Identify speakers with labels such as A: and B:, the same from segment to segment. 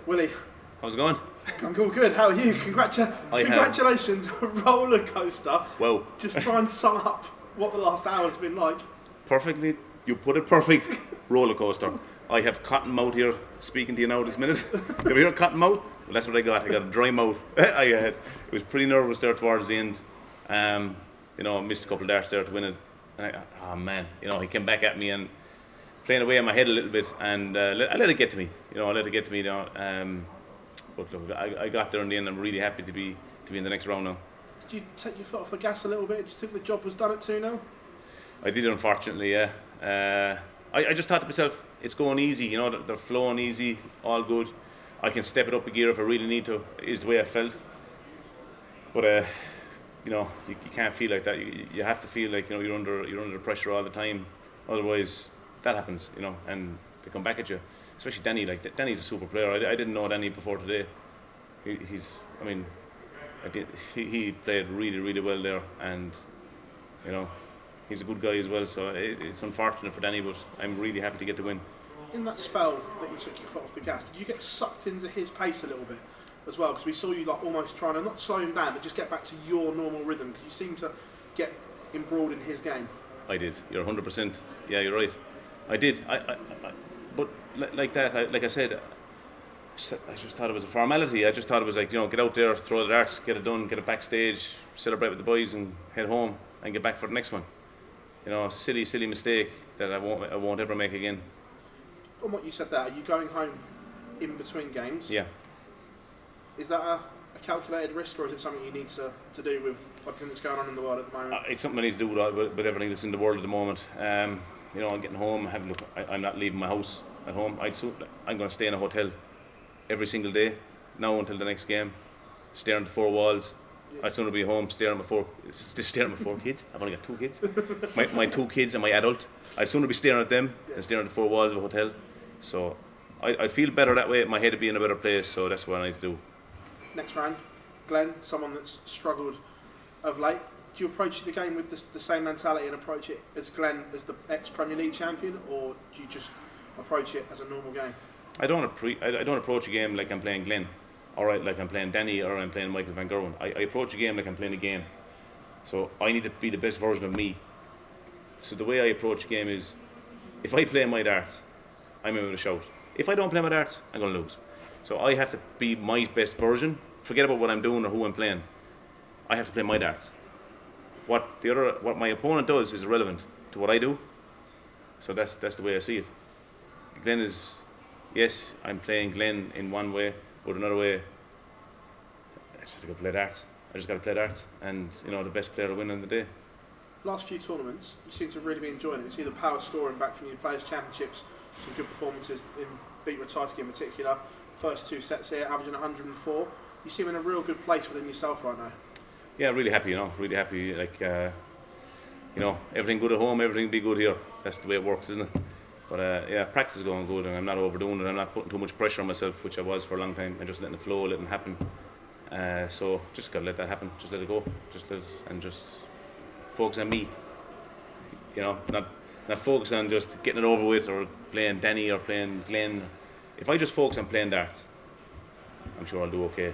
A: Willie,
B: How's it going?
A: I'm all good. How are you? Congratulations, roller coaster.
B: Well,
A: Just try and sum up what the last hour's been like.
B: perfectly. You put it perfect. Roller coaster. I have cotton mouth here speaking to you now this minute. You ever hear cotton mouth? Well, that's what I got. I got a dry mouth. It was pretty nervous there towards the end. I missed a couple of darts there to win it. And oh man, he came back at me and playing away in my head a little bit, and I let it get to me. But look, I got there in the end. I'm really happy to be in the next round now.
A: Did you take your foot off the gas a little bit? Did you think the job was done at 2-0?
B: I did, unfortunately, yeah. I just thought to myself, it's going easy, they're flowing easy, all good. I can step it up a gear if I really need to, is the way I felt. But, you can't feel like that. You have to feel like, you're under the pressure all the time. Otherwise, that happens, and they come back at you. Especially Danny, Danny's a super player. I didn't know Danny before today. He played really, really well there, and, he's a good guy as well, so it's unfortunate for Danny, but I'm really happy to get the win.
A: In that spell that you took your foot off the gas, did you get sucked into his pace a little bit as well? Because we saw you almost trying to not slow him down, but just get back to your normal rhythm, because you seem to get embroiled in his game.
B: I did. You're 100%. Yeah, you're right. I did. But like that, like I said, I just thought it was a formality. I just thought it was like, get out there, throw the darts, get it done, get it backstage, celebrate with the boys, and head home and get back for the next one. A silly mistake that I won't ever make again.
A: On what you said there, are you going home in between games?
B: Yeah.
A: Is that a calculated risk, or is it something you need to do with everything that's going on in the world at the moment?
B: It's something I need to do with everything that's in the world at the moment. I'm getting home, I'm not leaving my house at home. I'm going to stay in a hotel every single day now until the next game, staring at the four walls. Yeah. I'd sooner be home staring at my four kids. I've only got 2 kids. my 2 kids and my adult. I'd sooner be staring at them than staring at the 4 walls of a hotel. So I feel better that way. My head would be in a better place, so that's what I need to do.
A: Next round, Glen, someone that's struggled of late. Do you approach the game with the same mentality and approach it as Glen as the ex-Premier League champion, or do you just approach it as a normal game?
B: I don't approach a game like I'm playing Glen, or like I'm playing Danny, or I'm playing Michael Van Gerwen. I approach a game like I'm playing a game. So I need to be the best version of me. So the way I approach a game is, if I play my darts, I'm in with a shout. If I don't play my darts, I'm going to lose. So I have to be my best version. Forget about what I'm doing or who I'm playing. I have to play my darts. What my opponent does is irrelevant to what I do. So that's the way I see it. Glen is, yes, I'm playing Glen in one way, but another way, I just got to play darts. I just got to play darts, and the best player will win on the day.
A: Last few tournaments, you seem to really be enjoying it. You see the power scoring back from your Players' Championships, some good performances in Beat Ratajski in particular. First 2 sets here, averaging 104. You seem in a real good place within yourself right now.
B: Yeah, really happy, really happy. Everything good at home, everything be good here. That's the way it works, isn't it? But practice is going good, and I'm not overdoing it. I'm not putting too much pressure on myself, which I was for a long time. I'm just letting it flow, letting it happen. So just gotta let that happen. Just let it go. Just focus on me. Not focus on just getting it over with or playing Danny or playing Glen. If I just focus on playing darts, I'm sure I'll do okay.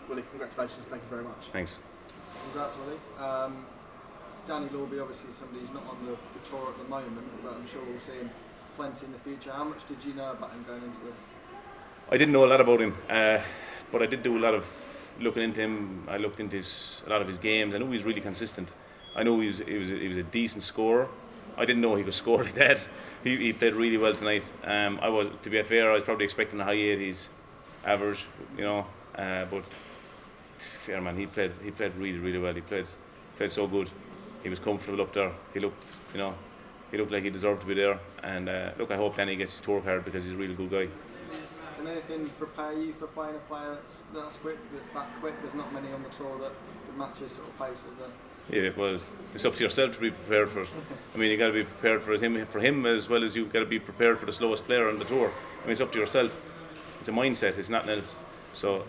A: Willie, congratulations. Thank you very much.
B: Thanks.
C: Congrats, Willie. Danny Lawby, obviously somebody who's not on the tour at the moment, but I'm sure we'll see him plenty in the future. How much did you know about him going into this?
B: I didn't know a lot about him, but I did do a lot of looking into him. I looked into a lot of his games. I knew he was really consistent. I knew he was a decent scorer. I didn't know he could score like that. He played really well tonight. To be fair, I was probably expecting a high 80s average, but fair man, he played really, really well. He played so good. He was comfortable up there. He looked like he deserved to be there. And I hope Danny gets his tour card, because he's a really good guy.
C: Can anything prepare you for playing a player that's quick, that's that quick? There's not many on the tour that can match his sort of pace, is there?
B: Yeah, well, it's up to yourself to be prepared for it. You got to be prepared for him as well as you got to be prepared for the slowest player on the tour. It's up to yourself. It's a mindset. It's nothing else. So,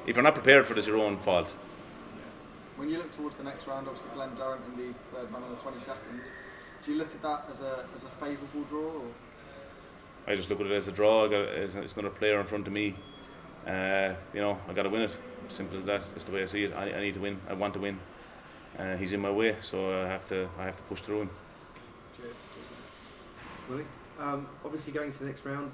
B: if you're not prepared for it, it's your own fault.
C: When you look towards the next round, obviously Glen Durrant in the third man on the 22nd, do you look at that as a favourable draw? Or?
B: I just look at it as a draw. It's another player in front of me. You know, I got to win it. Simple as that. That's the way I see it. I need to win. I want to win. He's in my way, so I have to push through him.
C: Cheers.
D: Willie, obviously going to the next round,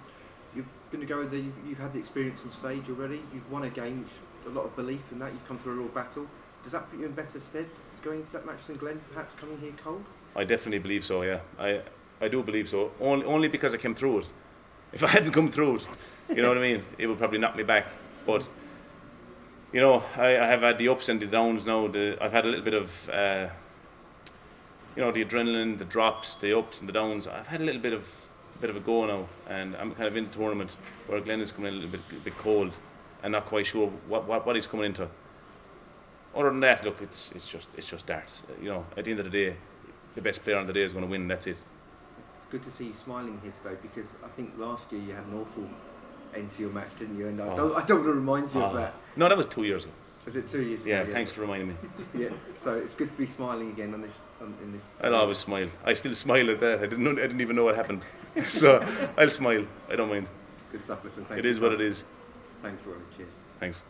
D: you're going to go there. You've had the experience on stage already. You've won a game, which a lot of belief in that. You've come through a real battle. Does that put you in better stead going into that match than Glen, perhaps coming here cold?
B: I definitely believe so. Yeah, I do believe so. Only because I came through it. If I hadn't come through it, you know what I mean, it would probably knock me back. But you know, I have had the ups and the downs now. I've had a little bit of, you know, the adrenaline, the drops, the ups and the downs. I've had a little bit of a go now, and I'm kind of in the tournament where Glen is coming in a little bit cold and not quite sure what he's coming into. Other than that, look, it's just darts. You know, at the end of the day, the best player on the day is going to win, and that's it.
D: It's good to see you smiling here today, because I think last year you had an awful end to your match, didn't you? And I don't want to remind you of that.
B: No, that was 2 years ago.
D: Was it 2 years ago?
B: Yeah, thanks for reminding me.
D: Yeah, so it's good to be smiling again on this. In this.
B: I'll always smile. I still smile at that. I didn't even know what happened. So I'll smile. I don't mind.
D: Good stuff, listen.
B: It is what it is.
D: Thanks, Willie. Cheers.
B: Thanks.